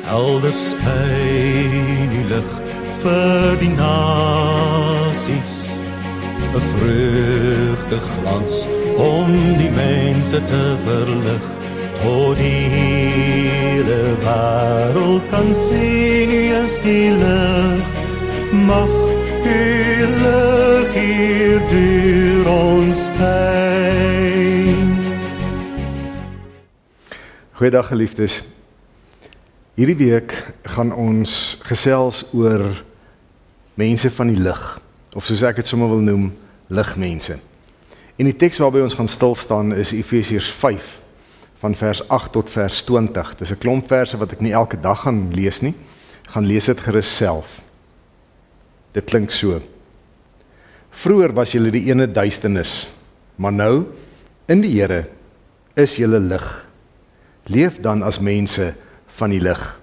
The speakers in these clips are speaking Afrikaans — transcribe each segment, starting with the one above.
Elders skyn die lig vir die nasies, 'n vreugdeglans om die mense te verlig, tot die hele wêreld kan sien, U is die lig, mag U lig hier deur ons skyn. Goeiedag geliefdes. Hierdie week gaan ons gesels oor mense van die lig, of soos ek dit sommer wil noem, ligmense. En die teks waarby ons gaan stilstaan is Efesiërs 5, van vers 8 tot vers 20. Dis 'n klomp verse wat ek nie elke dag gaan lees nie, gaan lees dit gerus self. Dit klink so: Vroeger was julle die ene duisternis, maar nou, in die Here, is julle lig. Leef dan as mense van die lig.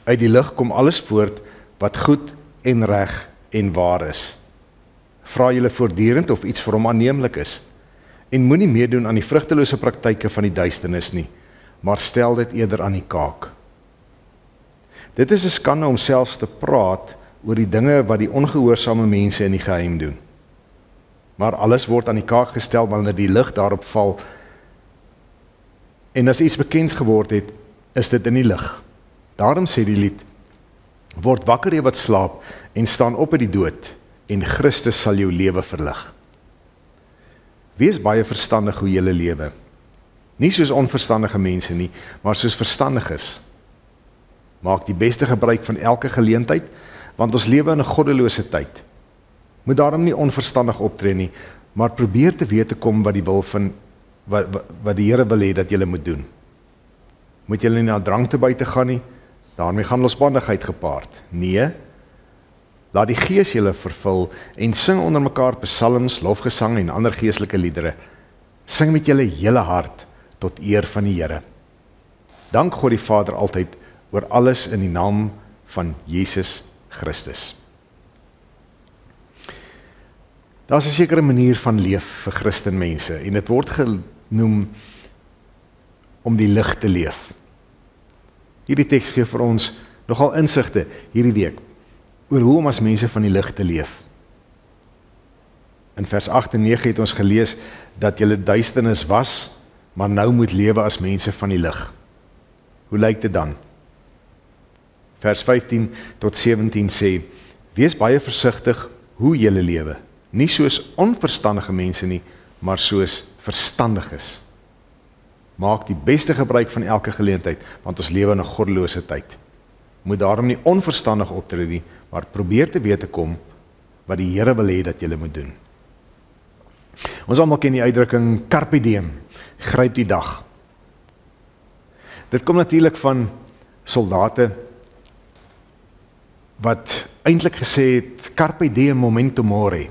Uit die lig kom alles voort wat goed en reg en waar is. Vra julle voortdurend of iets vir hom aanneemlik is, en moenie meedoen aan die vrugtelose praktyke van die duisternis nie, maar stel dit eerder aan die kaak. Dit is 'n skande om selfs te praat oor die dinge wat die ongehoorsame mense in die geheim doen. Maar alles word aan die kaak gestel wanneer die lig daarop val, en as iets bekend geword het, is dit in die lig. Daarom sê die lied: Word wakker jy wat slaap, en staan op uit die dood, en Christus sal jou lewe verlig. Wees baie verstandig hoe jy lewe. Nie soos onverstandige mense nie, maar soos verstandiges. Maak die beste gebruik van elke geleentheid, want ons lewe in 'n goddelose tyd. Moet daarom nie onverstandig optree nie, maar probeer te weet te kom wat die wil van wat die Here wil hê dat julle moet doen. Moet julle nie na drank te buite gaan nie, daarmee gaan losbandigheid gepaard. Nee, laat die Gees julle vervul en sing onder mekaar psalms, lofgesang en ander geestelike liedere. Sing met julle hele hart tot eer van die Here. Dank God die Vader altyd oor alles in die naam van Jesus Christus. Daar is 'n sekere manier van leef vir Christenmense en dit word genoem om die lig te leef. Hierdie teks gee vir ons nogal insigte hierdie week oor hoe om as mense van die lig te leef. In vers 8 en 9 het ons gelees dat julle duisternis was, maar nou moet lewe as mense van die lig. Hoe lyk dit dan? Vers 15 tot 17 sê: Wees baie versigtig hoe julle lewe, nie soos onverstandige mense nie, maar soos verstandiges. Maak die beste gebruik van elke geleentheid, want ons lewe in 'n goddelose tyd. Moet daarom nie onverstandig optree nie, maar probeer te weet te kom wat die Here wil hê dat julle moet doen. Ons almal ken die uitdrukking carpe diem, gryp die dag. Dit kom natuurlik van soldate wat eintlik gesê het carpe diem momento mori.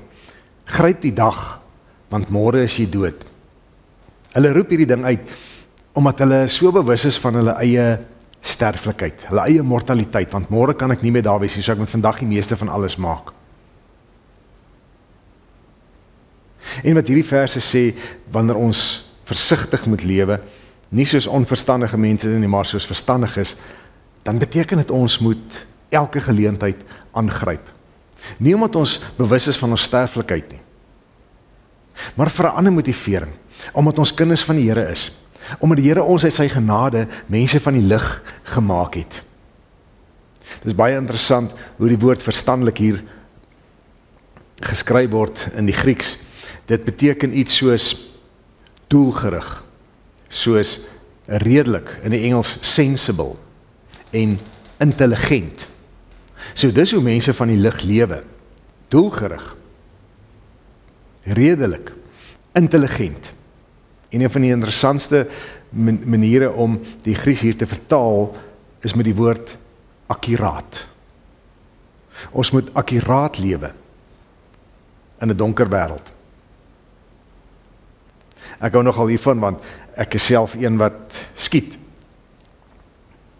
Gryp die dag, want môre is jy dood. Hulle roep hierdie ding uit omdat hulle so bewus is van hulle eie sterflikheid, hulle eie mortaliteit, want môre kan ek nie meer daar wees nie, so ek moet vandag die meeste van alles maak. En wat hierdie verse sê, wanneer ons versigtig moet lewe, nie soos onverstandige mense nie, maar soos verstandig is, dan beteken dit ons moet elke geleentheid aangryp. Nie omdat ons bewus is van ons sterflikheid nie, maar vir 'n ander motivering, omdat ons kinders van die Here is, omdat die Here ons uit sy genade mense van die lig gemaak het. Dit is baie interessant hoe die woord verstandelik hier geskryf word in die Grieks. Dit beteken iets soos doelgerig, soos redelik, in die Engels sensible, en intelligent. So dis hoe mense van die lig lewe, doelgerig, redelik, intelligent. En een van die interessantste maniere om die Grieks hier te vertaal, is met die woord akkuraat. Ons moet akkuraat lewe in 'n donker wêreld. Ek hou nogal hiervan, want ek is self een wat skiet.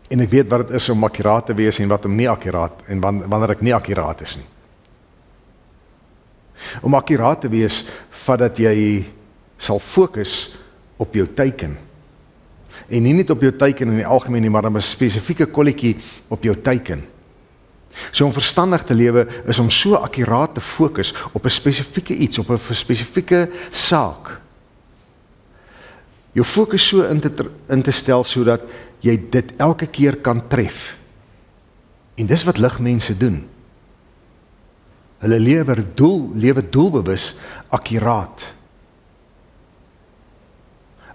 En ek weet wat dit is om akkuraat te wees en wat om nie akkuraat, en wanneer ek nie akkuraat is nie. Om akkuraat te wees, vat dat jy sal fokus op jou teiken En nie net op jou teiken in die algemeen nie, maar dan 'n spesifieke kolletjie op jou teiken. So om verstandig te lewe is om so akkuraat te fokus op 'n spesifieke iets, op 'n spesifieke saak. Jou fokus so in te stel sodat jy dit elke keer kan tref. En dis wat ligmense doen. Hulle lewe doelbewus akkuraat.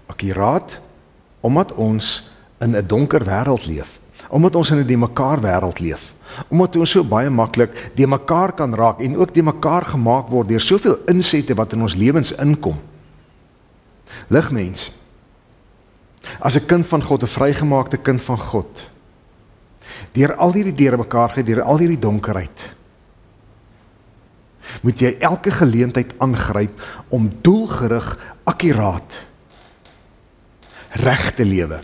Akkuraat omdat ons in 'n donker wêreld leef, omdat ons in 'n de mekaar wêreld leef, omdat ons so baie maklik de mekaar kan raak en ook de mekaar gemaak word deur soveel insette wat in ons lewens inkom. Ligmens, as 'n kind van God, 'n vrygemaakte kind van God, deur al hierdie deurmekaarheid, deur al hierdie donkerheid, moet jy elke geleentheid aangryp om doelgerig, akkuraat, reg te lewe.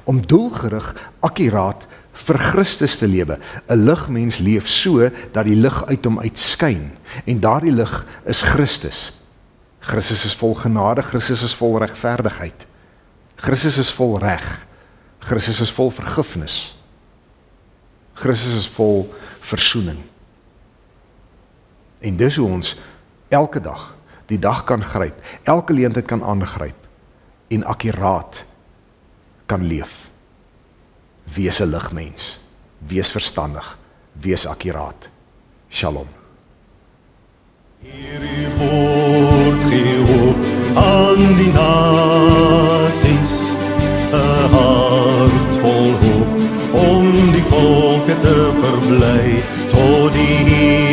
Om doelgerig, akkuraat vir Christus te lewe. 'n Ligmens leef so dat die lig uit hom uitskyn. En daardie lig is Christus. Christus is vol genade, Christus is vol regverdigheid. Christus is vol reg. Christus is vol vergifnis. Christus is vol versoening. En dis hoe ons elke dag die dag kan gryp, elke geleentheid kan aangryp en akkuraat kan leef. Wees 'n ligmens, wees verstandig, wees akkuraat. Shalom. Hierdie woord gee hoop aan die nasies, 'n hart vol hoop om die volke te verbly tot die